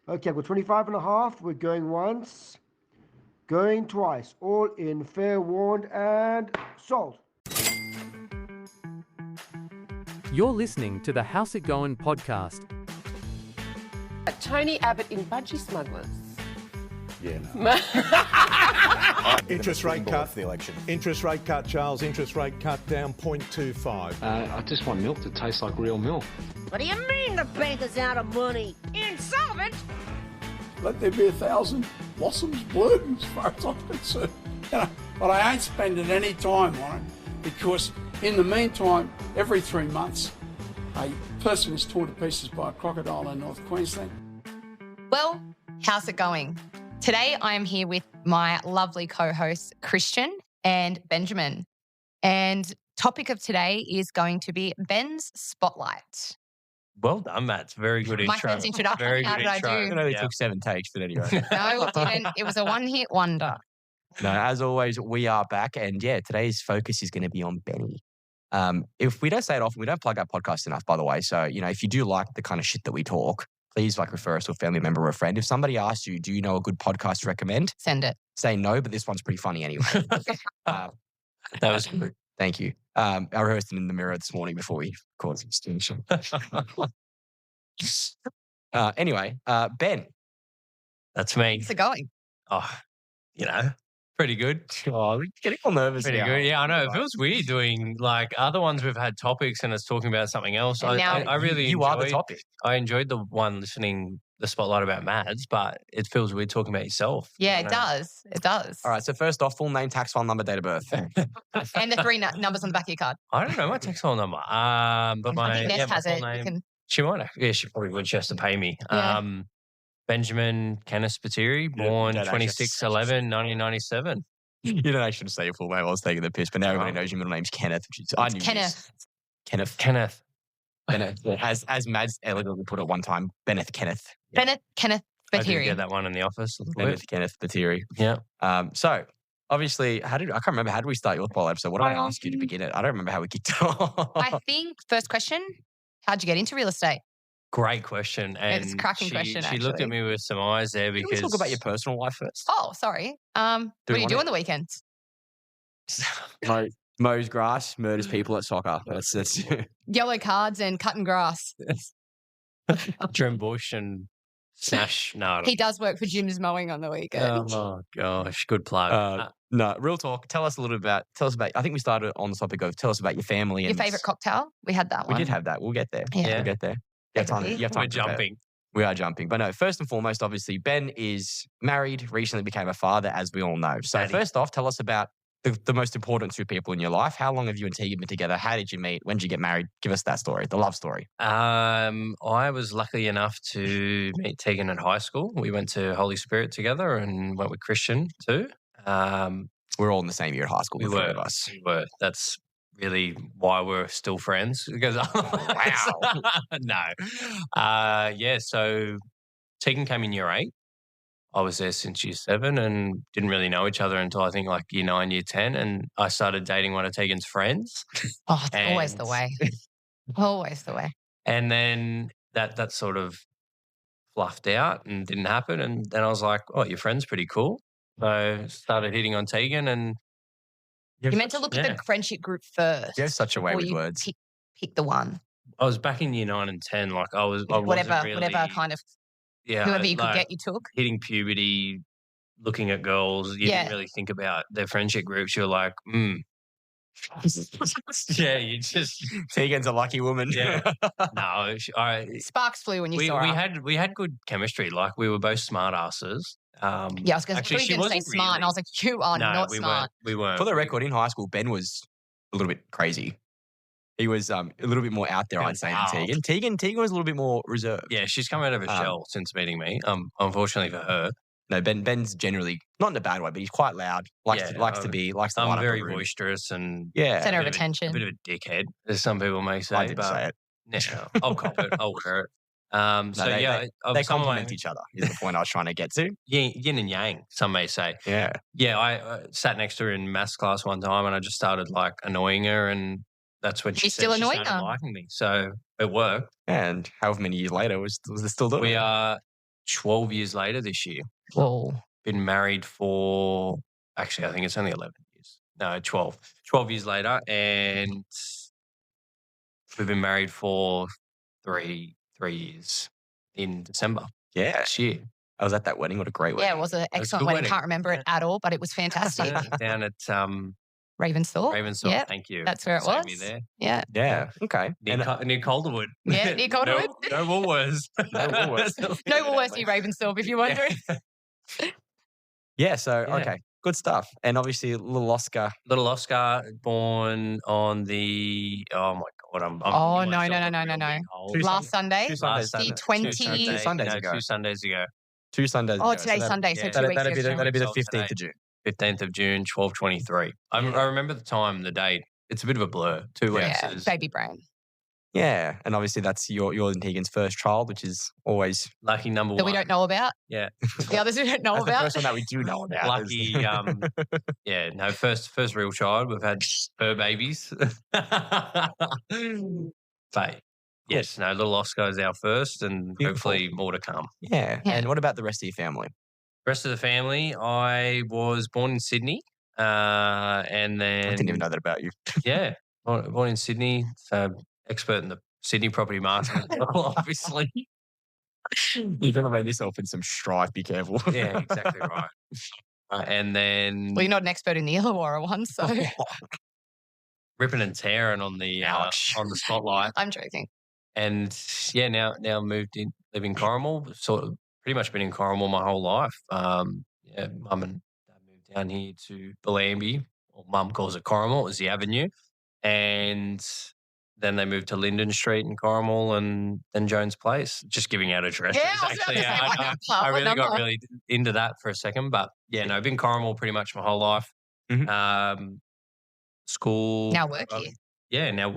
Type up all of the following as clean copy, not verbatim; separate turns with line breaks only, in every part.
Okay, I've got 25 and a half. We're going once, going twice. All in, fair warned, and sold.
You're listening to the How's It Going podcast.
Tony Abbott in Budgie Smugglers.
Yeah, no.
Interest rate cut.
The election.
Interest rate cut, Charles. Interest rate cut down 0.25.
I just want milk that tastes like real milk.
What do you mean the bank is out of money? Insolvent?
Let there be 1,000 blossoms bloom as far as I'm concerned. But I ain't spending any time on it because in the meantime, every 3 months, a person is torn to pieces by a crocodile in North Queensland.
Well, how's it going? Today I am here with my lovely co-hosts Christian and Benjamin. And topic of today is going to be Ben's Spotlight.
Well done, Matt. It's a very good
My
intro.
first introduction.
Very
How
good
did I
intro.
do?
It only took 7 takes, but anyway.
No, it didn't. It was a one-hit wonder.
No, as always, we are back. And yeah, today's focus is going to be on Benny. If we don't say it often, we don't plug our podcast enough, by the way. So, if you do like the kind of shit that we talk, please refer us to a family member or a friend. If somebody asks you, do you know a good podcast to recommend?
Send it.
Say no, but this one's pretty funny anyway.
That was good.
Thank you. I rehearsed it in the mirror this morning before we called this distinction. Anyway, Ben.
That's me.
How's it going?
Oh, pretty good.
Oh, getting all nervous
Pretty
now.
good. Yeah, I know. It feels weird doing other ones we've had topics and it's talking about something else.
And now
I really
You are the topic.
I enjoyed the one listening the spotlight about Mads, but it feels weird talking about yourself.
Yeah,
I
it
don't know.
does. It does.
All right, so first off, full name, tax file number, date of birth.
And the three numbers on the back of your card.
I don't know my text file number. But my
I think Ness
my
has
full
it. You
name-
can...
She might have. Yeah, she probably would. She has to pay me.
Yeah.
Benjamin Kenneth Spiteri, born
don't actually
26/11/1997.
You don't actually say your full name. I was taking the piss, but now everybody knows your middle name's Kenneth, which is I knew
Kenneth.
this.
Kenneth.
Bennett. As Mads elegantly put it one time, Bennett Kenneth.
Kenneth
I did
Spiteri.
get that one in the office. a little bit.
Bennett Kenneth Spiteri.
Yeah.
So obviously, I can't remember, how did we start your poll episode? What did I ask you to begin it? I don't remember how we kicked it off.
I think, first question, how'd you get into real estate?
Great question. And
It's a cracking question,
She looked
actually.
at me with some eyes there
Can we
because
talk about your personal life first?
Oh, sorry. What do you
want
do
it?
on the weekends?
Mows grass, murders people at soccer. That's
Yellow cards and cutting grass.
trim bush and smash. No, I don't-
He does work for Jim's Mowing on the weekend.
Oh gosh, good plug.
no, real talk. Tell us about. I think we started on the topic of tell us about your family.
Your
and
favourite cocktail? We had that
We
one.
did have that. We'll get there.
Yeah.
We'll get there. You have time.
Definitely.
You have time
We're
to prepare.
jumping.
We are jumping. But no, first and foremost, obviously, Ben is married, recently became a father, as we all know. So
Daddy.
first off, tell us about the most important two people in your life. How long have you and Tegan been together? How did you meet? When did you get married? Give us that story, the love story.
I was lucky enough to meet Tegan at high school. We went to Holy Spirit together and went with Christian too.
We're all in the same year at high school,
We
the three
were.
of us.
We were. That's really why we're still friends. Because no. Yeah. So Tegan came in year 8. I was there since year 7 and didn't really know each other until I think year 9, year 10. And I started dating one of Tegan's friends.
Oh, it's always the
And-
way. Always the way.
And then that sort of fluffed out and didn't happen. And then I was like, oh, your friend's pretty cool. So I started hitting on Tegan and
You meant to look at
yeah.
the friendship group first.
You have such a way
before
with
you
words.
Pick the one.
I was back in year 9 and 10. I wasn't
Whatever
really,
kind of,
yeah,
whoever you could
like,
get, you took.
hitting puberty, looking at girls. You
Yeah.
didn't really think about their friendship groups. You're like, yeah, you just,
Tegan's a lucky woman.
yeah. No,
Sparks flew when you
we
saw her.
we had good chemistry. Like we were both smart asses.
Yeah, I was going to say
wasn't
smart, and I was like, you are
no,
not
we
smart.
We weren't.
For the record, in high school, Ben was a little bit crazy. He was a little bit more out there,
Ben
I'd
was
say,
wild.
than Tegan. Tegan was a little bit more reserved.
Yeah, she's come out of her shell since meeting me. Unfortunately for her,
No, Ben's generally not in a bad way, but he's quite loud. Likes to likes to
I'm
light up
very
the room.
boisterous and
Yeah,
Center of
a bit
attention.
a bit of a dickhead, as some people may say.
I didn't
but
say it.
yeah, I'll cop it. I'll wear it.
No,
So
they,
yeah, of
they
some of my-
complement each other. Is the point I was trying to get to.
yin and yang. Some may say.
Yeah,
Yeah, I sat next to her in maths class one time, and I just started annoying her, and that's when she
You still
said she
annoying
started
her?
liking me. So it worked.
and however many years later, was still doing
We
it.
are 12 years later this year.
Whoa.
Been married for, actually, I think it's only 11 years. No, 12. 12 years later. And we've been married for three years in December
Yeah.
this year.
I was at that wedding. What a great wedding.
Yeah, it was an
was a
excellent
good
wedding.
wedding.
Can't remember it at all, but it was fantastic.
Down at
Ravensthorpe.
Ravensthorpe.
Yeah,
Thank you.
that's where it
Saved
was.
me there.
Yeah.
Yeah. Okay.
Near Calderwood.
Yeah, near Calderwood.
No Woolworths.
No Woolworths.
No Woolworths near Ravensthorpe, if you're wondering.
Yeah. So,
Yeah.
okay. Good stuff. And obviously, little Oscar.
Little Oscar born on the, oh my God, I'm
Oh,
feeling
no,
myself
no,
a
no, no,
real
no.
big old.
Last Sunday,
Two
Last
Sundays.
the
Sunday.
20
Two Sundays ago.
2 Sundays ago.
2 Sundays
Oh,
ago. So
today's
that-
Sunday, so
yeah,
2 weeks
That'd be
ago.
the
Results
15th of June.
15th of June, 12:23. I remember the time, the date. It's a bit of a blur. 2 weeks.
Yeah,
is
baby brain.
Yeah. And obviously, that's your and Tegan's first child, which is always
lucky number
That
one.
we don't know about.
Yeah.
The others we don't know
that's the
about.
first one that we do know about.
Lucky. Yeah. No, first real child. We've had fur babies. But yes, no, little Oscar is our first, and
Beautiful.
hopefully more to come.
Yeah.
Yeah.
And what about the rest of your family?
Rest of the family, I was born in Sydney, and then
I didn't even know that about you.
yeah, born in Sydney, so expert in the Sydney property market, obviously.
You're going to make yourself in some strife. Be careful.
Yeah, exactly right. And then
Well, you're not an expert in the Illawarra one, so
ripping and tearing on the
Ouch.
spotlight.
I'm joking.
And yeah, now moved in, live in Corrimal. Sort of pretty much been in Corrimal my whole life. Yeah, mum and dad moved down here to Bellambi, or mum calls it Corrimal. It was the avenue, and then they moved to Linden Street in Corrimal, and then Jones Place. Just giving out addresses.
Yeah, I was about to say, what number?
I
What
really got
number?
really into that for a second, but yeah, no, I've been Corrimal pretty much my whole life.
Mhm.
School.
Now work here.
Yeah, now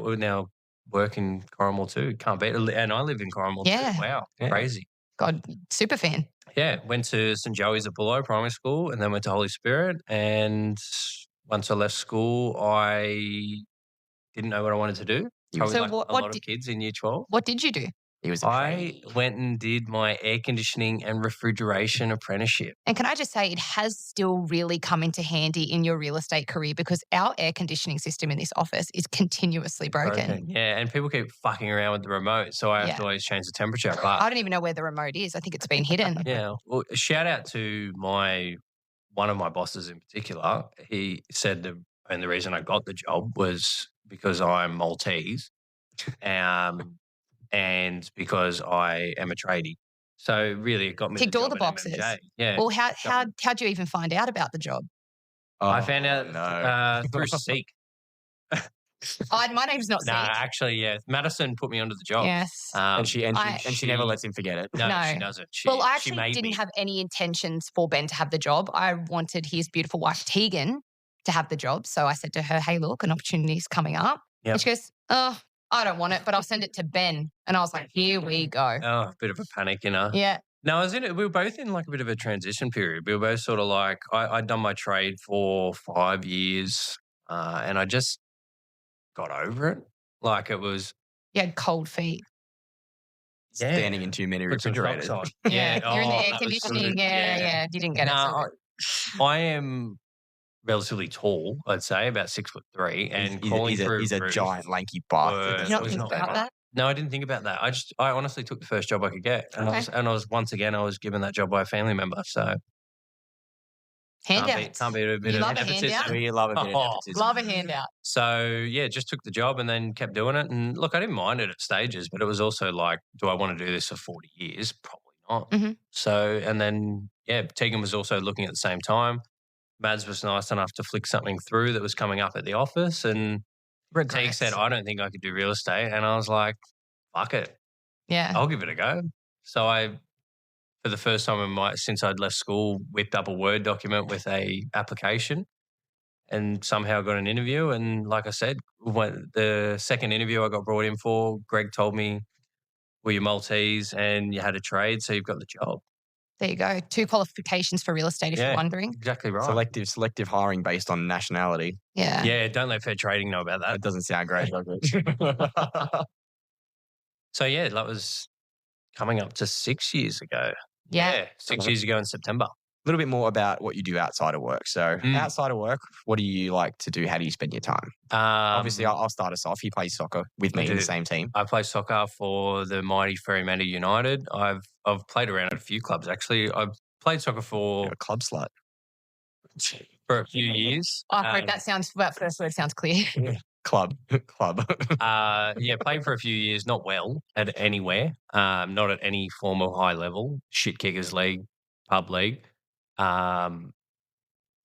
work in Corrimal too. Can't beat it. And I live in Corrimal
Yeah.
too. Wow,
Yeah.
crazy.
God, super fan.
Yeah, went to St Joey's at Bullow Primary School, and then went to Holy Spirit. And once I left school, I didn't know what I wanted to do. Probably
So
like
what-
a
what
lot
did-
of kids in year 12.
What did you do?
He was a
I
trainee.
went and did my air conditioning and refrigeration apprenticeship.
And can I just say, it has still really come into handy in your real estate career because our air conditioning system in this office is continuously broken.
Yeah, and people keep fucking around with the remote, so I have
Yeah.
to always change the temperature.
I
But
don't even know where the remote is. I think it's been hidden.
yeah, well, shout out to one of my bosses in particular. He said the only reason I got the job was because I'm Maltese, and because I am a tradie. So really, it got me
Ticked
the
all
job
the
at
boxes.
MMJ. Yeah.
Well, how'd you even find out about the job?
I
Oh,
found out
no.
through Seek.
My name's not
No,
Seek.
actually, yeah, Madison put me onto the job.
Yes.
and she never
she-
lets him forget it.
No,
No.
she doesn't.
Well, I
she
actually
made
didn't
me.
have any intentions for Ben to have the job. I wanted his beautiful wife, Tegan, to have the job. So I said to her, hey, look, an opportunity's coming up.
Yep.
And she goes, oh, I don't want it, but I'll send it to Ben. And I was like, here we go.
Oh, a bit of a panic, you know.
Yeah.
No, I was in it. We were both in like a bit of a transition period. We were both sort of like I'd done my trade for 5 years, and I just got over it. Like it was
You had cold feet.
Standing in too many
put some
refrigerators.
socks
Yeah.
on.
You're in the
oh,
air
that was good.
conditioning. Yeah. You didn't get it.
No,
So
I am relatively tall. I'd say about 6'3", and calling through
He's a
roof
giant lanky buff.
were-
you not
was
think
not
about
fun.
that?
No, I didn't think about that. I honestly took the first job I could get, and
Okay.
I was once again I was given that job by a family member. So
Handouts.
can't beat a bit
You
of
love a
nepotism.
handout?
We love a bit of
Oh,
nepotism.
Love a handout.
So yeah, just took the job and then kept doing it. And look, I didn't mind it at stages, but it was also like, do I want to do this for 40 years? Probably not.
Mhm.
So, and then yeah, Tegan was also looking at the same time. Mads was nice enough to flick something through that was coming up at the office, and Tegan
Regrets.
said, I don't think I could do real estate. And I was like, fuck it.
Yeah.
I'll give it a go. So I, for the first time since I'd left school, whipped up a Word document with a application, and somehow got an interview. And like I said, when the second interview I got brought in for, Greg told me, well, you're Maltese and you had a trade, so you've got the job.
There you go. 2 qualifications for real estate if
Yeah.
you're wondering.
Exactly right.
Selective hiring based on nationality.
Yeah.
Yeah, don't let fair trading know about that.
That doesn't sound great, does it?
So yeah, that was coming up to 6 years ago.
Yeah.
6 years ago in September.
A little bit more about what you do outside of work. So outside of work, what do you like to do? How do you spend your time? Obviously, I'll start us off. You play soccer with me in the same team.
I play soccer for the mighty Fremantle United. I've played around at a few clubs, actually. I've played soccer
You're a club slut.
for a few years.
I hope that first word sounds clear.
Club.
Played for a few years, not well at anywhere, not at any form of high level, shit kickers league, pub league.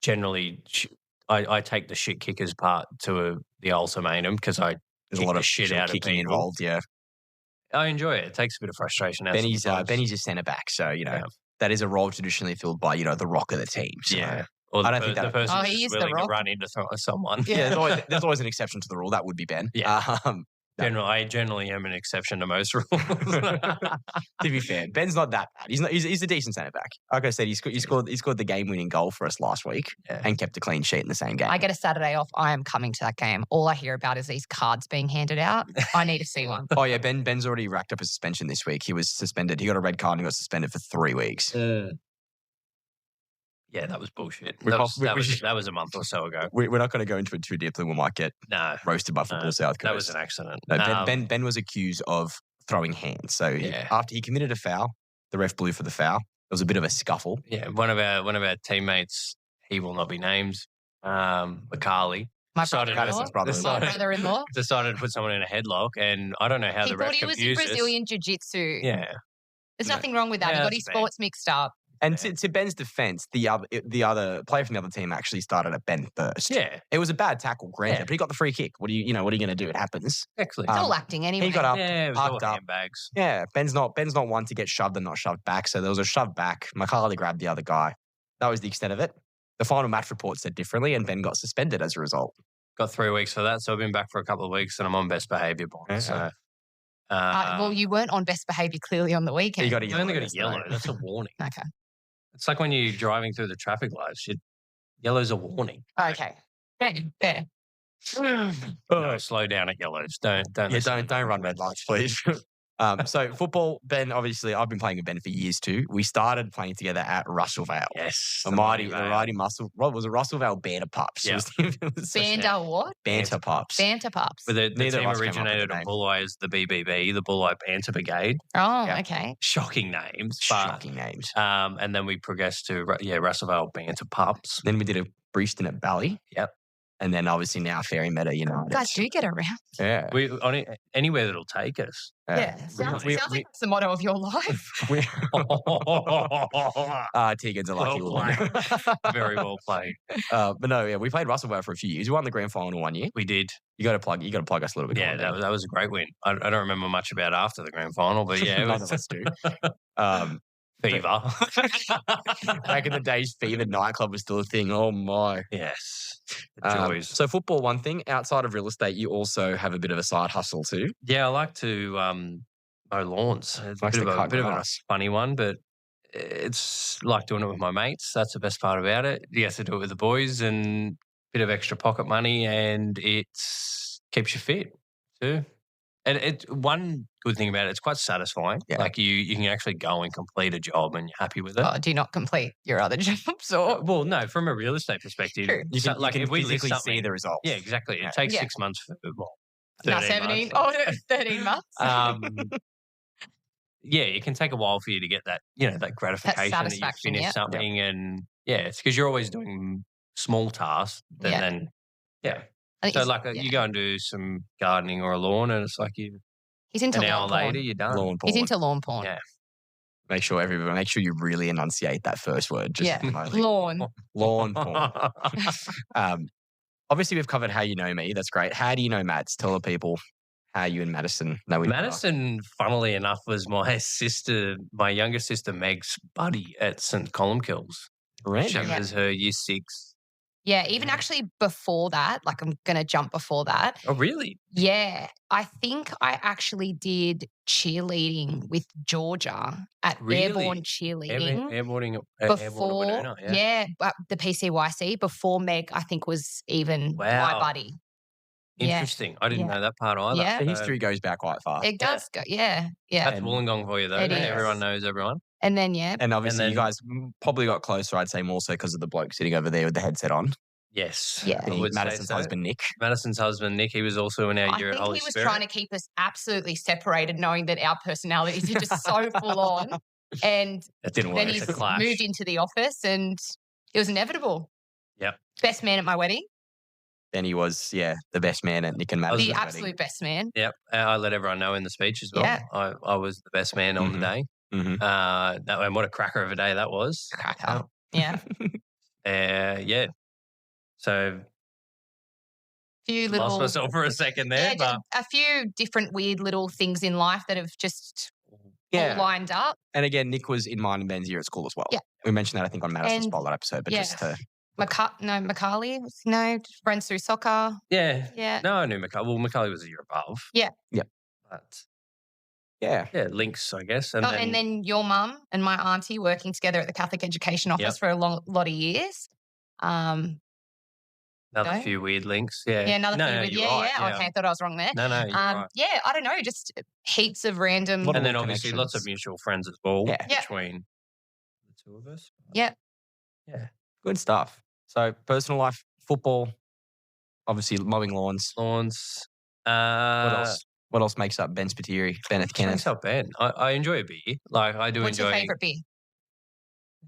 Generally, I take the shit kickers part to the ultimatum because
There's a lot of
shit out of
kicking
people.
involved. Yeah,
I enjoy it. It takes a bit of frustration out.
Benny's a centre back, so that is a role traditionally filled by the rock of the team. So.
Yeah. Or
I don't think that
the person
he
who's
is the
willing to
rock.
run into someone.
Yeah, there's always an exception to the rule. That would be Ben.
Yeah. I generally am an exception to most rules.
To be fair, Ben's not that bad. He's a decent centre back. Like I said, he scored the game winning goal for us last week and kept a clean sheet in the same game.
I get a Saturday off. I am coming to that game. All I hear about is these cards being handed out. I need to see one.
Oh yeah, Ben's already racked up a suspension this week. He was suspended. He got a red card and he got suspended for 3 weeks.
Yeah, that was bullshit.
We-
That was a month or so ago.
We're not going to go into it too deeply. We might get
No,
roasted by Football South Coast.
that was an accident.
No, Ben was accused of throwing hands. So after he committed a foul, the ref blew for the foul. There was a bit of a scuffle.
Yeah, one of our teammates, he will not be named, McCarley,
My
brother-in-law.
brother-in-law.
decided to put someone in a headlock, and I don't know how
He
the
thought
ref
he was in
confused us.
Brazilian jiu-jitsu.
Yeah,
There's
No.
nothing wrong with that.
Yeah,
He got
that's
his
fair.
sports mixed up.
And to Ben's defense, the other player from the other team actually started at Ben first.
yeah,
It was a bad tackle, granted,
Yeah.
but he got the free kick. What are you going to do? It happens.
exactly.
It's all acting anyway.
He got up,
Yeah, it was all
parked up.
handbags.
Yeah, Ben's not one to get shoved and not shoved back. So there was a shove back. McCarley grabbed the other guy. That was the extent of it. The final match report said differently, and Ben got suspended as a result.
Got 3 weeks for that, so I've been back for a couple of weeks, and I'm on best behaviour bond.
Yeah.
So,
Well, you weren't on best behaviour clearly on the weekend.
He got a
I
yellow.
only got a
this
yellow.
night.
That's a warning.
Okay.
It's like when you're driving through the traffic lights. Yellow's a warning.
Okay. Fair.
No, slow down at yellows. Don't.
Yeah,
listen.
don't run red lights, please. So football, Ben, obviously, I've been playing with Ben for years too. We started playing together at Russell Vale.
Yes,
The mighty muscle. What was it? Russell Vale Banter Pups.
Yeah.
It was
Banter what?
Banter Pups.
Banter pups.
But the
Neither
team
of us came up with
originated
the
on
name.
Bulleye as the BBB, the Bulleye Banter Brigade.
Oh,
Yeah.
okay.
Shocking names,
Shocking names.
but and then we progressed to Russell Vale Banter Pups.
Then we did a brief stint at Bally.
Yep.
And then obviously now Fairy Meadow United.
You guys do get around.
Yeah.
We on anywhere that'll take us.
Yeah. Sounds like that's the motto of your life.
Tegan's a lucky
Well
woman.
Very well played.
But no, yeah, we played Russell Vale for a few years. We won the grand final one year.
We did.
You got to plug us a little bit.
Yeah,
more,
that was a great win. I don't remember much about after the grand final, but yeah, it
None
was
of us do.
fever.
Back in the days, Fever nightclub was still a thing. Oh my.
Yes. The joys.
So football, one thing. Outside of real estate, you also have a bit of a side hustle too.
Yeah, I like to mow lawns. It's a
Likes
bit
to
of
cut
a
grass.
funny one, but it's like doing it with my mates. That's the best part about it. You get to do it with the boys and a bit of extra pocket money, and it keeps you fit too. And one good thing about it, it's quite satisfying.
Yeah.
Like you can actually go and complete a job and you're happy with it.
Oh, do you not complete your other jobs? Or
Well, no, from a real estate perspective,
True.
You can,
like
you
if
can
we list
physically see
something,
the results.
yeah, exactly.
Yeah.
It takes
Yeah.
6 months for well,
no,
13
17?
months.
Oh, 13 months.
Yeah, it can take a while for you to get that, that gratification that you
satisfaction,
finish
yeah.
something, and it's because you're always doing small tasks.
Yeah.
Then
I think
so
he's-
like
yeah.
you go and do some gardening or a lawn, and it's like
He's into
an hour
lawn porn.
later you're done.
Lawn
He's
porn.
into lawn porn.
Yeah.
Make sure you really enunciate that first word. Just
Yeah.
like,
Lawn.
lawn porn. Obviously, we've covered how you know me. That's great. How do you know Mads? Tell the people how you and Madison know each other.
Madison, funnily enough, was my younger sister Meg's buddy at St Columkills. She
Random.
Yeah.
was her year 6.
Yeah, even actually before that, like I'm going to jump before that.
Oh, really?
Yeah, I think I actually did cheerleading with Georgia at
Really?
Airborne Cheerleading.
Airborne
Before,
Winona,
the PCYC, before Meg, I think was even my
Wow.
buddy. Yeah.
Interesting. I didn't
Yeah.
know that part either.
Yeah.
The history goes back quite far.
It does go, yeah.
That's
And
Wollongong for you, though.
It is.
Everyone knows everyone.
And then, yeah.
And obviously, you
then-
guys probably got closer, I'd say, more so because of the bloke sitting over there with the headset on.
Yes.
Yeah.
I would say
Madison's
so.
husband, Nick.
Madison's husband, Nick, he was also in our
I
year at
think
Holy
he was
Spirit.
trying to keep us absolutely separated, knowing that our personalities are just so full on. And
It didn't
then
work.
he's
It's a clash.
moved into the office and it was inevitable.
Yep.
Best man at my wedding.
Then he was, the best man at Nick and
was
Madison's
The
wedding.
absolute best man.
Yep. I let everyone know in the speech as well.
Yeah.
I was the best man on the day.
Mhm.
And what a cracker of a day that was.
Cracker. Yeah.
Yeah. So
Few
lost
little
myself for a second there,
yeah,
but
a few different weird little things in life that have just all lined up.
And again, Nick was in mine and Ben's year at school as well.
Yeah.
We mentioned that, I think, on Madison's
And-
Spotlight episode, but
yeah.
just to...
Macaulay, just friends through soccer.
yeah.
Yeah.
No, I knew Macaulay. Well, Macaulay was a year above.
Yeah.
Yep.
But
Yeah.
yeah, links, I guess.
And then your mum and my auntie working together at the Catholic Education Office
Yep.
for a lot of years.
Another
No?
few weird links. Yeah.
Yeah, another
no,
thing
no,
with
you're right,
Okay, I thought I was wrong there.
No, no, you're right.
Yeah, I don't know, just heaps of random.
Lot
And then
more
obviously lots of
connections.
mutual friends as well
Yeah.
Yeah.
between the two of us.
Yeah.
Yeah.
Good stuff. So, personal life, football, obviously mowing lawns.
Lawns.
What else? What else makes up Ben Spiteri, Benneth
Kenneth.
Kenneth?
Ben. I enjoy a beer. Like I do
What's
enjoy.
your favourite beer?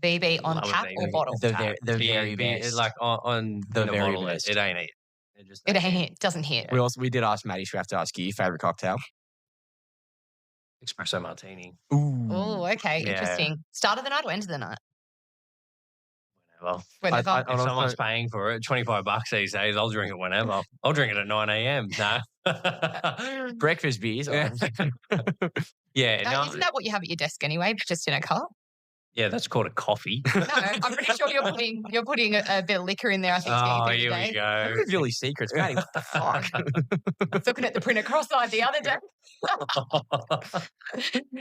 VB on
Love a
tap or
VB.
bottle?
The
Tap.
very
Beer,
best.
like on
The
in a
very
bottle,
best.
It ain't it. It just
It ain't hit, doesn't hit.
We did ask Maddie, should we have to ask you, favorite cocktail?
espresso martini.
Ooh.
Oh, okay,
Yeah.
interesting. Start of the night or end of the night?
Well,
Whenever.
I-
if
also-
someone's paying for it, $25 these days, I'll drink it whenever. I'll drink it at 9 a.m. No.
Breakfast beers.
Yeah. Yeah, no,
Isn't that what you have at your desk anyway? Just in a cup?
yeah, that's called a coffee.
No, I'm pretty sure you're putting a bit of liquor in there. I think.
Oh,
to get you
here
through
we
the day.
go.
Reveal his secrets, Maddie. What the fuck?
I was looking at the printer cross-eyed the other day.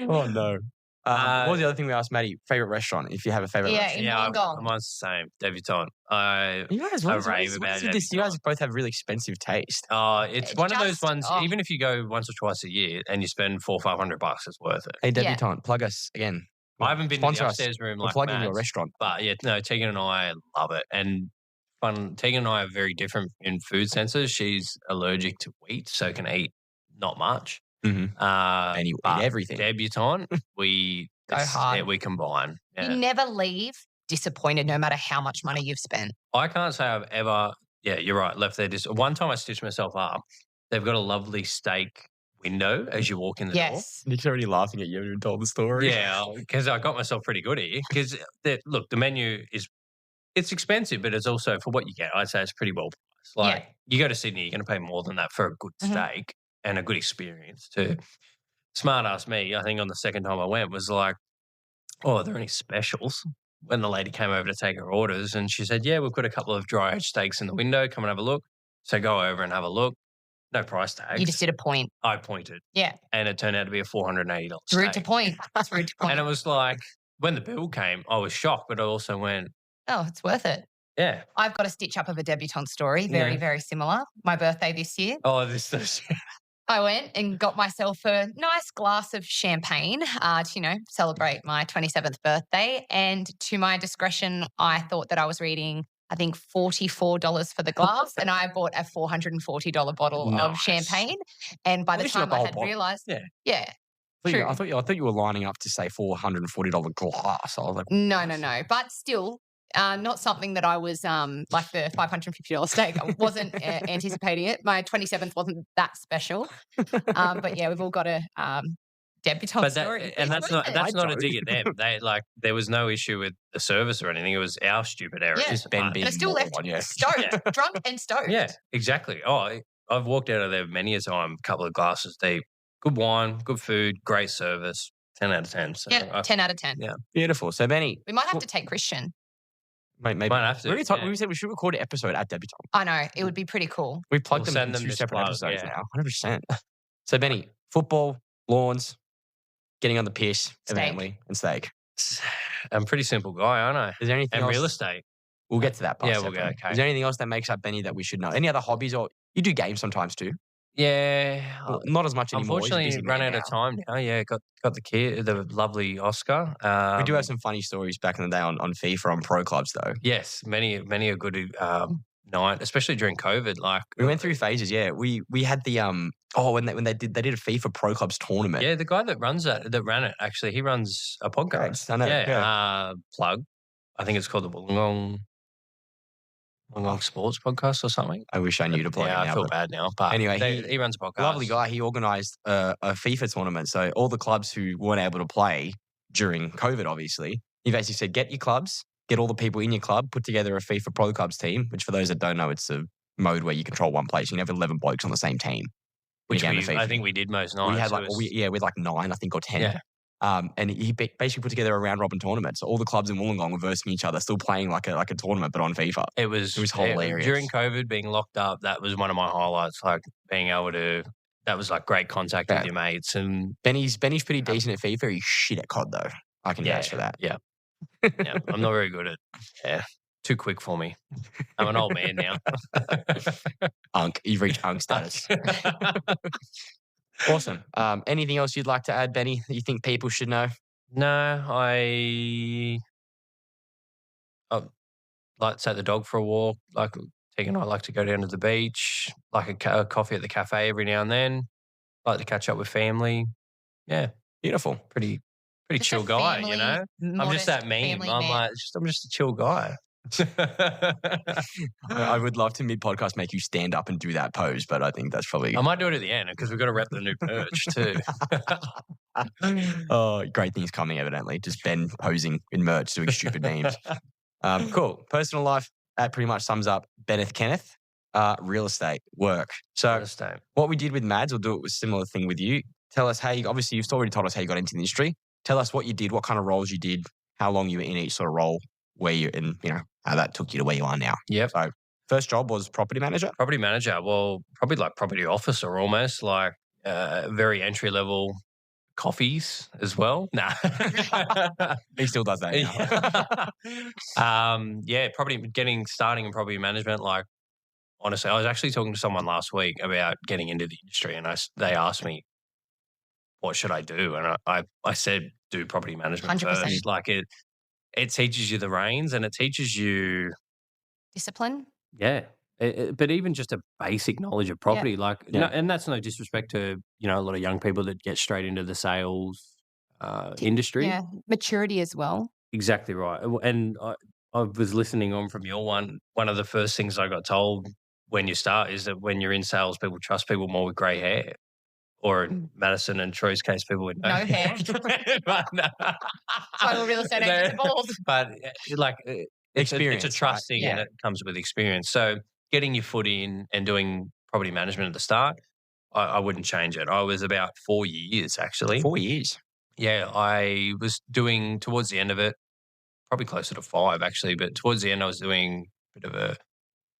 Oh no. What was the other thing we asked Maddie? Favorite restaurant? If you have a favorite
Yeah,
restaurant.
in
Yeah,
Wollongong.
mine's the same. Debutante. I
You guys,
I
what is
rave about
with this? You guys
debutante.
both have really expensive taste.
It's
It's
one of those
just-
ones.
oh.
Even if you go once or twice a year and you spend $400 or $500, it's worth it.
Hey,
Yeah.
debutante, plug us again.
I haven't been to
Sponsor
the
us.
upstairs room
We're
like
plugging your
Mads,
restaurant.
but yeah, no, Tegan and I love it, and fun. Tegan and I are very different in food senses. She's allergic to wheat, so can eat not much.
Mhm. And you eat
but
everything.
Debutante, we
Go hard.
Yeah, we combine.
You
Yeah.
never leave disappointed, no matter how much money you've spent.
I can't say I've ever. Yeah, you're right. Left there. One time I stitched myself up. They've got a lovely steak window as you walk in the door.
Yes.
Nick's already laughing at you when you told the story.
Yeah, because I got myself pretty good here. Because look, the menu it's expensive, but it's also for what you get. I'd say it's pretty well priced. Like
Yeah.
you go to Sydney, you're going to pay more than that for a good
Mhm.
steak and a good experience too. Smart ass me, I think on the second time I went was like, "Oh, are there any specials?" When the lady came over to take her orders, and she said, "Yeah, we've got a couple of dry aged steaks in the window. Come and have a look." So go over and have a look. No price tags.
You just did a point.
I pointed,
Yeah.
and it turned out to be a $480
It's rude to
steak.
point. It's rude to point.
And it was like, when the bill came, I was shocked, but I also went,
Oh, it's worth it.
yeah.
I've got a stitch up of a debutante story, very,
Yeah.
very similar. My birthday this year.
Oh, this.
I went and got myself a nice glass of champagne to, celebrate my 27th birthday. And to my discretion, I thought that I was reading, I think, $44 for the glass. And I bought a $440 bottle of
Nice.
champagne. And by
At
the
least you got
time
the
I
whole
had
bottle.
realized,
Yeah.
yeah,
I
true.
thought you were lining up to say $440 glass. I was like,
No. But still, not something that I was like the $550 steak. I wasn't anticipating it. My 27th wasn't that special. But yeah, we've all got a debutante
But
story.
and that's not
I
a
don't.
dig at them. There was no issue with the service or anything. It was our stupid errors.
Yeah.
Ben
But-
being
And I still
more
left
one, yeah.
stoked, drunk and stoked.
Yeah, exactly. Oh, I've walked out of there many a time, a couple of glasses deep. Good wine, good food, great service. 10 out of 10. So
Yeah, 10 out of 10.
Yeah.
Beautiful. So, Benny,
We might have to take Christian.
maybe.
Might have to,
We already talked-
yeah.
we said we should record an episode at Debutante.
I know, it would be pretty cool.
We plugged
We'll
them
send
in
them
two
this
separate
plug,
episodes
yeah.
now. 100%. So, Benny, football, lawns, getting on the piss,
Steak.
evidently, and steak.
I'm a pretty simple guy, aren't I?
Is there anything
And
else?
real estate.
We'll get to that part.
Yeah, we'll go,
separately.
okay.
Is there anything else that makes up Benny that we should know? Any other hobbies, or you do games sometimes too?
Yeah.
Well, not as much anymore. He's a
Unfortunately,
busy
run
man
out of
now.
time now. Yeah, got the kid, the lovely Oscar.
We do have some funny stories back in the day on FIFA on pro clubs, though.
Yes, many a good night, especially during COVID. Like
We went through phases. Yeah, we had the when they did a FIFA pro clubs tournament.
Yeah, the guy that ran it actually, he runs a podcast.
Great, I know,
Yeah, plug. I think it's called the Wollongong Sports Podcast or something.
I wish I knew to plug it now.
I feel bad now. But
anyway,
he runs a podcast.
Lovely guy. He organised a FIFA tournament. So all the clubs who weren't able to play during COVID, obviously, he basically said, get your clubs, get all the people in your club, put together a FIFA Pro Clubs team, which for those that don't know, it's a mode where you control one place. You can have 11 blokes on the same team.
Which I think we did most nights.
We had with like 9, I think, or 10.
Yeah.
And he basically put together a round robin tournament. So all the clubs in Wollongong were versing each other, still playing like a tournament, but on FIFA.
It was
hilarious.
During COVID, being locked up, that was one of my highlights. Like being able to, that was like great contact with your mates. And
Benny's pretty decent at FIFA. He's shit at COD though. I can vouch for that.
Yeah. Yeah. I'm not very good at. Too quick for me. I'm an old man now.
You've reached unk status. Awesome. Anything else you'd like to add, Benny, that you think people should know?
No, I like to take the dog for a walk. Like Tegan and I like to go down to the beach, like a coffee at the cafe every now and then. Like to catch up with family. Yeah,
beautiful.
Pretty chill guy, you know. I'm just that meme. I'm just a chill guy.
I would love to mid-podcast make you stand up and do that pose, but I think that's probably...
I might do it at the end because we've got to rep the new perch too.
Oh, great things coming, evidently. Just Ben posing in merch, doing stupid memes. Cool. Personal life, that pretty much sums up Benneth Kenneth. Real estate, work. So what we did with Mads, we'll do it with a similar thing with you. Tell us obviously you've already told us how you got into the industry. Tell us what you did, what kind of roles you did, how long you were in each sort of role, where you're in, how that took you to where you are now.
Yep.
So first job was property manager?
Property manager. Well, probably like property officer almost, like very entry level coffees as well. Nah.
He still does that now.
Starting in property management, like honestly, I was actually talking to someone last week about getting into the industry and they asked me, what should I do? And I said, do property management
100%.
first. Like it teaches you the reins and it teaches you
discipline.
Yeah. But even just a basic knowledge of property, and that's no disrespect to, a lot of young people that get straight into the sales industry.
Yeah. Maturity as well.
Exactly right. And I was listening on from your one of the first things I got told when you start is that when you're in sales, people trust people more with grey hair. Or in Madison and Troy's case, people with no hair.
Total real estate agent balls.
But
experience,
it's a trust thing and it comes with experience. So getting your foot in and doing property management at the start, I wouldn't change it. I was about 4 years actually.
4 years?
Yeah, I was doing towards the end of it, probably closer to 5 actually, but towards the end I was doing a bit of a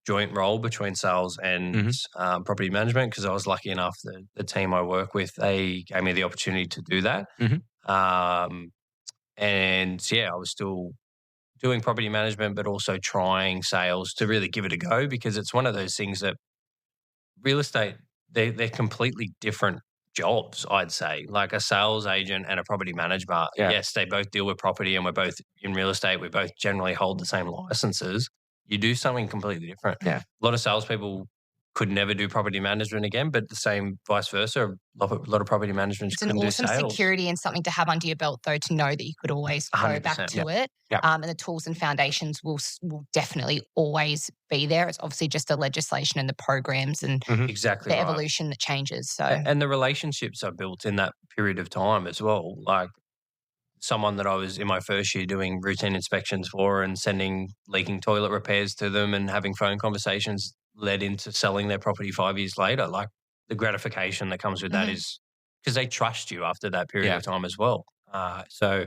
joint role between sales and property management because I was lucky enough that the team I work with, they gave me the opportunity to do that. And yeah, I was still doing property management, but also trying sales to really give it a go because it's one of those things that real estate, they're completely different jobs, I'd say. Like a sales agent and a property manager, yes, they both deal with property and we're both in real estate. We both generally hold the same licenses. You do something completely different.
Yeah.
A lot of salespeople could never do property management again, but the same vice versa. A lot of property management couldn't do sales.
It's an awesome security and something to have under your belt, though, to know that you could always go back to it.
Yep.
And the tools and foundations will definitely always be there. It's obviously just the legislation and the programs and
exactly
the evolution that changes. So
and the relationships I built in that period of time as well. Like someone that I was in my first year doing routine inspections for and sending leaking toilet repairs to them and having phone conversations led into selling their property 5 years later. Like the gratification that comes with that is because they trust you after that period of time as well. So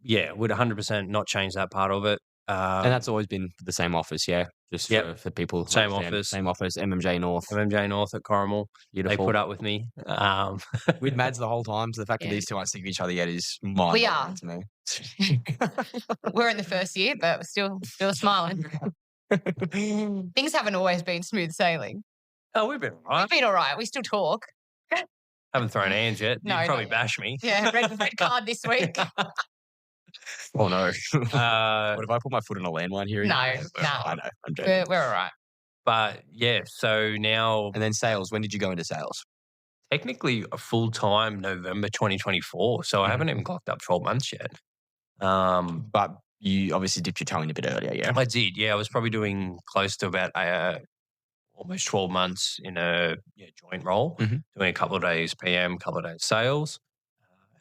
yeah, would 100% not change that part of it.
And that's always been the same office, just for people.
Same
office, MMJ North.
MMJ North at Corrimal. Beautiful. They put up with me.
With Mads the whole time. So the fact that these two aren't sick of each other yet is mind-boggling to me.
We're in the first year, but we're still smiling. Things haven't always been smooth sailing.
Oh, we've been all right.
We've been all right. We still talk.
Haven't thrown hands yet.
No,
You'd probably
not yet.
bash me.
Yeah, red card this week.
Oh no.
Uh,
What if I put my foot on a landmine here?
No,
I
no.
know. I'm joking.
We're all right.
but yeah, so now
And then sales. When did you go into sales?
technically a full-time November 2024. So I haven't even clocked up 12 months yet.
But you obviously dipped your toe in a bit earlier, yeah?
I did, yeah. I was probably doing close to about almost 12 months in a joint role, doing a couple of days PM, a couple of days sales.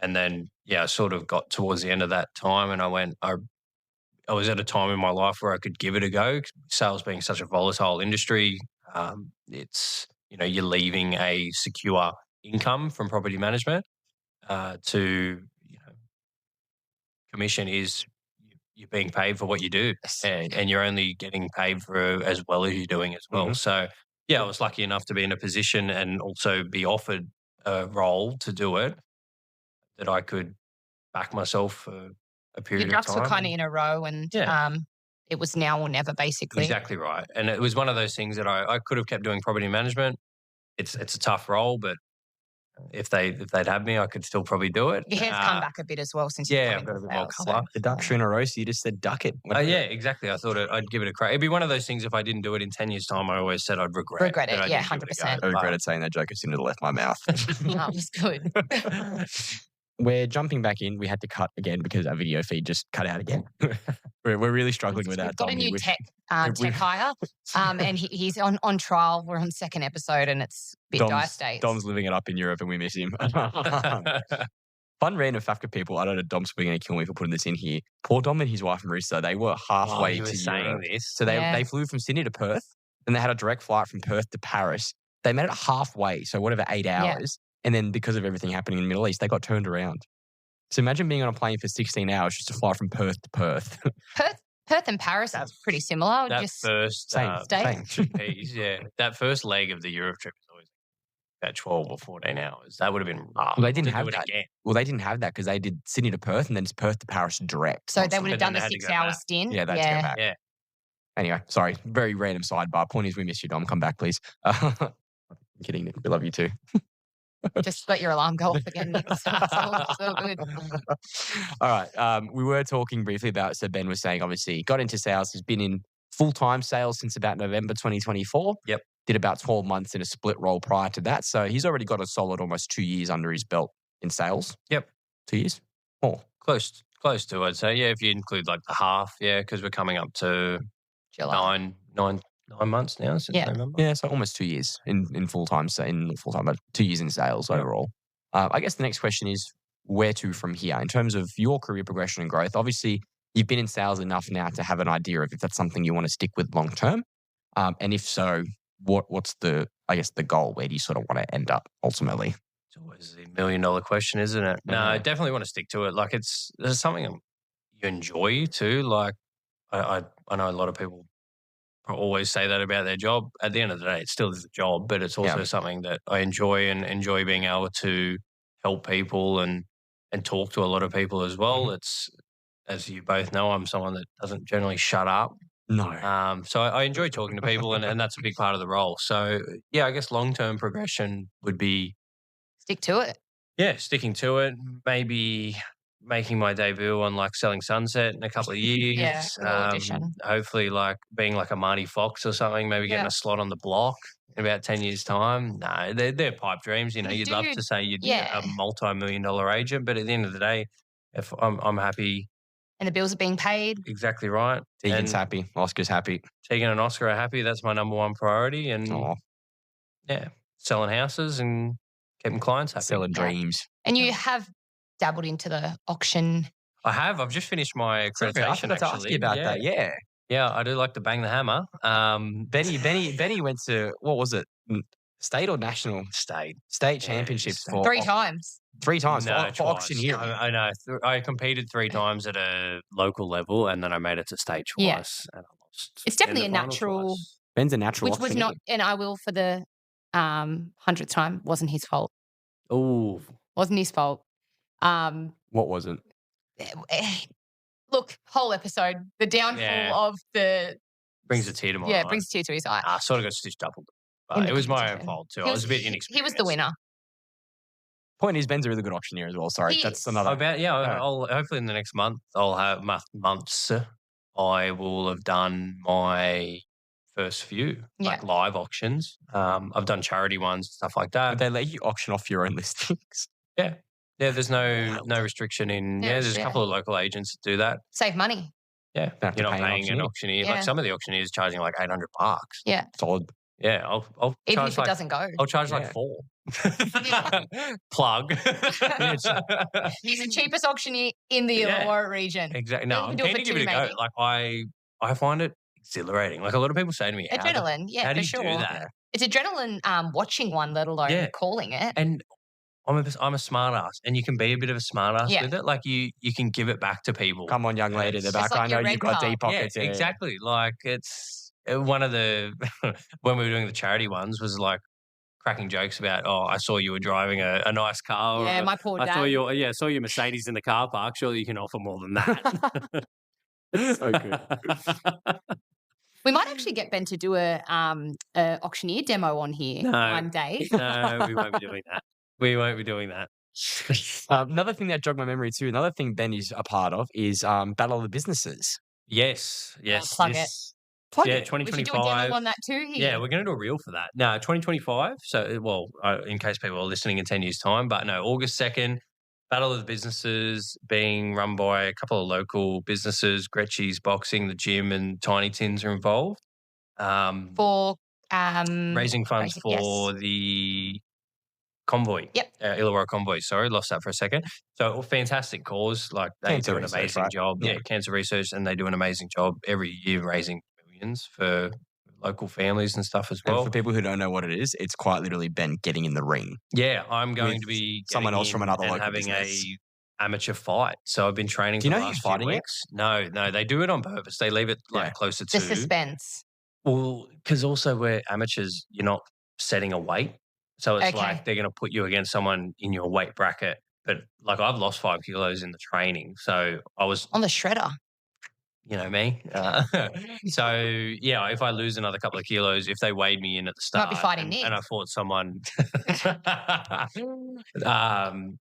And then, I sort of got towards the end of that time and I was at a time in my life where I could give it a go. Sales being such a volatile industry, it's, you're leaving a secure income from property management to, commission is you're being paid for what you do, and you're only getting paid for as well as you're doing as well. So, I was lucky enough to be in a position and also be offered a role to do it that I could back myself for a period
Your
of
ducks
time.
were kind of in a row, and it was now or never, basically.
Exactly right. And it was one of those things that I could have kept doing property management. It's a tough role, but if they'd have me, I could still probably do it.
Your hair's come back a bit as well since
Yeah,
you've
I've
come
got a
into
bit more
sales,
colour.
The ducks are in a row, so you just said duck it.
Yeah, exactly. I thought I'd give it a crack. It'd be one of those things if I didn't do it in 10 years' time, I always said I'd regret
Regret it,
that I
yeah,
didn't give it a
100%.
go.
I regretted saying that joke as soon as it left my mouth.
That was good.
We're jumping back in. We had to cut again because our video feed just cut out again. we're really struggling with that.
We've got a new tech hire, and he's on trial. We're on the second episode, and it's a bit dire states.
Dom's living it up in Europe, and we miss him. Fun random fact of people. I don't know. Dom's probably going to kill me for putting this in here. Poor Dom and his wife Marissa. They were halfway
you were
to
saying
Europe.
this.
So they flew from Sydney to Perth, then they had a direct flight from Perth to Paris. They made it halfway, so whatever 8 hours, and then because of everything happening in the Middle East, they got turned around. So imagine being on a plane for 16 hours just to fly from Perth to Perth.
Perth and Paris is pretty similar.
That
just
first
same.
piece, that first leg of the Europe trip is always about 12 or 14 hours. That would have been rough.
Well, they didn't
to
have
do it
that.
again.
Well, they didn't have that because they did Sydney to Perth and then it's Perth to Paris direct.
so they would have
But
done
then
the
they had to
6
go
hour
back.
stint.
Yeah, they had to go back.
Yeah.
Anyway, sorry, very random sidebar. Point is, we miss you, Dom. Come back, please. I'm kidding, Nick. We love you too.
Just let your alarm go off again, Nick. So good.
All right. We were talking briefly about, so Ben was saying, obviously, he got into sales. He's been in full-time sales since about November 2024.
Yep.
Did about 12 months in a split role prior to that. So he's already got a solid almost 2 years under his belt in sales.
Yep.
2 years? More.
Close to, I'd say. Yeah, if you include like the half, because we're coming up to
July.
9 months now since November.
Yeah, so almost 2 years in full-time, but 2 years in sales overall. I guess the next question is, where to from here? In terms of your career progression and growth, obviously, you've been in sales enough now to have an idea of if that's something you want to stick with long-term. And if so, what's the goal? Where do you sort of want to end up ultimately?
It's always the $1 million question, isn't it? No, I definitely want to stick to it. Like there's something you enjoy too. Like I know a lot of people always say that about their job. At the end of the day, it still is a job, but it's also something that I enjoy and enjoy being able to help people and talk to a lot of people as well. It's, as you both know, I'm someone that doesn't generally shut up.
No.
So I enjoy talking to people and that's a big part of the role. So I guess long-term progression would be
Stick to it.
yeah, sticking to it, maybe making my debut on like Selling Sunset in a couple of years.
Yeah, good audition.
Hopefully like being like a Marty Fox or something, maybe getting a slot on the block in about 10 years' time. No, they're pipe dreams. You'd love to say you'd be a multi-million-dollar agent, but at the end of the day, if I'm happy.
And the bills are being paid.
Exactly right.
Tegan's happy. Oscar's happy.
Tegan and Oscar are happy. That's my number one priority. And selling houses and keeping clients happy.
Selling dreams.
And you have dabbled into the auction.
I have. I've just finished my accreditation.
I forgot to ask you about that. Yeah.
Yeah, I do like to bang the hammer.
Benny went to, what was it? State or national? State championships for
3 times.
3 times
No,
for auctioneering.
I know. I competed 3 times at a local level, and then I made it to state twice. And I lost.
It's definitely a natural.
Ben's a natural.
Which was not, and I will for the 100th time. Wasn't his fault.
Oh,
wasn't his fault.
What wasn't?
Look, whole episode, the downfall of the
brings a tear to my eye.
Yeah, it brings a tear to his eye.
I sort of got stitched up.
In the
it was my own
competition.
fault too.
He
I was a bit
He
inexperienced.
was the winner.
Point is, Ben's a really good auctioneer as well. Sorry,
He
that's
is.
another.
I'll hopefully in the next month I'll have months. I will have done my first few like live auctions. I've done charity ones, stuff like that.
Would they let you auction off your own listings?
Yeah. Yeah, there's no restriction in.
No,
Yeah, there's a
yeah.
couple of local agents that do that.
Save money.
Yeah,
Don't have to
you're not
pay an
paying an
auctioneer.
auctioneer.
Yeah.
Like some of the auctioneers charging like $800.
Yeah.
Solid.
Yeah, I'll
Even
charge
if it doesn't go.
I'll charge like
Yeah.
4. Plug.
He's the cheapest auctioneer in the
Yeah.
Illawarra region.
Exactly.
Maybe
No,
we
I'm
can do it
keen
for
to give
two,
it a go.
maybe.
Like I find it exhilarating. Like a lot of people say to me,
Adrenaline, yeah,
how do
for
you
sure.
do that?
It's adrenaline watching one, let alone
Yeah.
calling it.
And I'm a smart ass, and you can be a bit of a smart ass
Yeah.
with it. Like you can give it back to people.
Come on, young lady in the
It's
back.
like
I know
your
you've
red
got
card.
deep pockets.
Yeah,
here.
exactly. Like it's one of the when we were doing the charity ones was like cracking jokes about, oh, I saw you were driving a nice car. or
Yeah, my poor
I
dad.
saw your Mercedes in the car park. Surely you can offer more than that.
So good.
We might actually get Ben to do a auctioneer demo on here one day.
No, we won't be doing that. We won't be doing that.
Another thing that jogged my memory too, another thing Ben is a part of is Battle of the Businesses.
Yes.
Plug it.
Plug
Yeah,
it.
We should do a
2025.
demo on that too here.
Yeah, we're going to do a reel for that. No, 2025. So, well, in case people are listening in 10 years' time, but no, August 2nd, Battle of the Businesses being run by a couple of local businesses, Gretchy's Boxing, the gym, and Tiny Tins are involved.
For
Raising funds
raising-
for the convoy.
Yep.
Illawarra convoy. Sorry, lost that for a second. So, a fantastic cause. Like, they
Cancer
do an
research,
amazing
right?
job.
Yeah.
Yeah, cancer research, and they do an amazing job every year raising millions for local families and stuff as
And
well.
for people who don't know what it is, it's quite literally Ben getting in the ring.
Yeah, I'm going
with
to be
someone
getting
else from
in
another
and
local
having
business.
a amateur fight. So I've been training
Do you
for
know
the
who's
last few
fighting it?
weeks. No, they do it on purpose. They leave it like
Yeah.
closer
the
to
suspense.
well, because also we're amateurs. You're not setting a weight, so it's
Okay.
like they're going to put you against someone in your weight bracket. But like I've lost 5 kilos in the training, so I was,
On the shredder.
you know me. So yeah, if I lose another couple of kilos, if they weighed me in at the
Might
start,
be fighting Nick.
and I fought someone,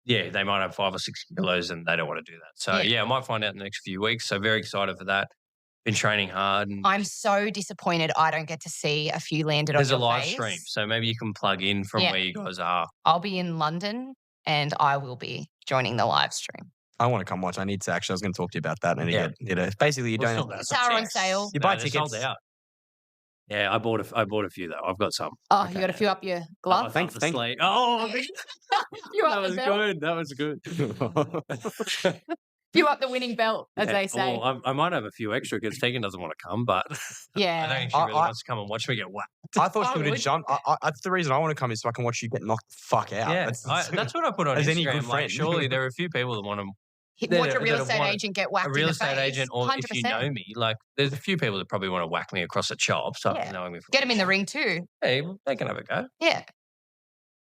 yeah, they might have 5 or 6 kilos, and they don't want to do that. So
Yeah.
yeah, I might find out in the next few weeks. So very excited for that. Been training hard, and
I'm so disappointed I don't get to see a few landed
there's a
on your
live
face.
stream, so maybe you can plug in from
Yeah.
where you guys are.
I'll be in London and I will be joining the live stream.
I want to come watch. I need to actually. I was going to talk to you about that. And
Yeah.
basically, you
Well,
don't.
sold out.
Tickets are on sale.
You buy
they're
tickets.
sold out.
Yeah, I bought a few though. I've got some.
Oh, you got a few up your glove?
Thank-
Up the sleeve. Oh,
You up
that
the
was
belt?
good. That was good.
You up the winning belt, as
Yeah,
they say.
well, I might have a few extra because Tegan doesn't want to come, but
I don't
Yeah.
think she really
I-
wants to come and watch me get whacked.
I thought
I
she would have
would.
jumped. That's the reason I want to come is so I can watch you get knocked the fuck out.
Yeah,
That's
that's what I put on
As any
Instagram.
good
Like,
friend.
surely there are a few people that want to.
Watch a
that
real
have
estate
wanted-
agent get whacked
A real
in the
estate
face.
agent, or if you know me, like there's a few people that probably want to whack me across a chop. So
Yeah.
knowing me, from
Get him in the
afar.
ring too.
Hey, they can have a go.
Yeah.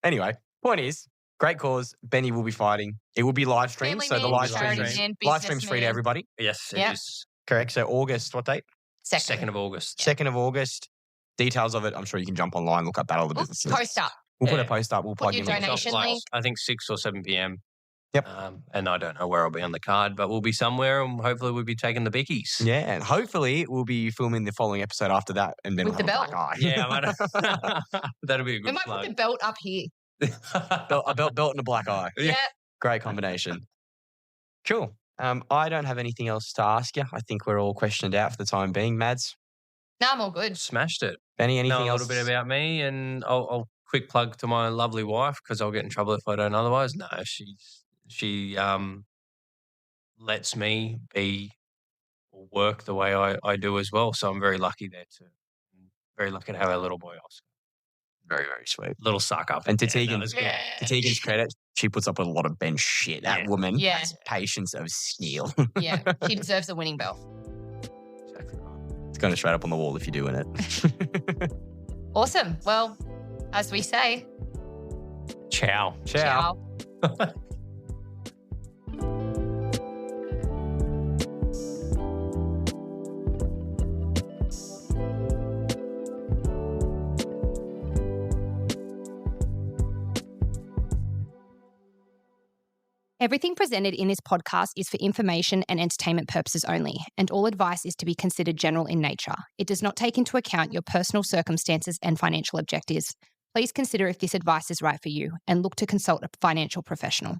Anyway, point is, great cause. Benny will be fighting. It will be live streamed,
Family
so the
man,
live
charity
stream
man,
live stream's free to
businessman.
everybody.
Yes,
Yep.
it is
Correct. So August, what date?
Second.
2nd of August.
2nd of August. Details of it, I'm sure you can jump online, look up Battle of the
We'll
Businesses.
post up.
We'll put
Yeah.
a post up. We'll plug
your
in. links.
donation
Like,
link.
I think 6 or 7 p.m.
Yep.
And I don't know where I'll be on the card, but we'll be somewhere, and hopefully we'll be taking the bickies.
Yeah, and hopefully we'll be filming the following episode after that, and then
With
we'll
the
have a
belt.
black eye.
Yeah, that'll be a
We
good
might put the
plug.
belt up here.
a belt and a black eye.
Yeah.
Great combination. Cool. I don't have anything else to ask you. I think we're all questioned out for the time being. Mads,
No, I'm all good.
Smashed it.
Benny, anything
Know a
else?
little bit about me, and I'll quick plug to my lovely wife because I'll get in trouble if I don't otherwise. No, she lets me be or work the way I do as well. So I'm very lucky there too. Very lucky to have our little boy Oscar.
Very, very sweet.
Little suck up.
And to
Yeah,
Tegan,
that was good.
to Tegan's credit, she puts up with a lot of bench shit. That
Yeah.
woman
Yeah.
has patience of steel.
Yeah. She deserves a winning belt.
Exactly right.
It's going straight up on the wall if you're doing it.
Awesome. Well, as we say,
Ciao.
Ciao.
ciao. Everything presented in this podcast is for information and entertainment purposes only, and all advice is to be considered general in nature. It does not take into account your personal circumstances and financial objectives. Please consider if this advice is right for you and look to consult a financial professional.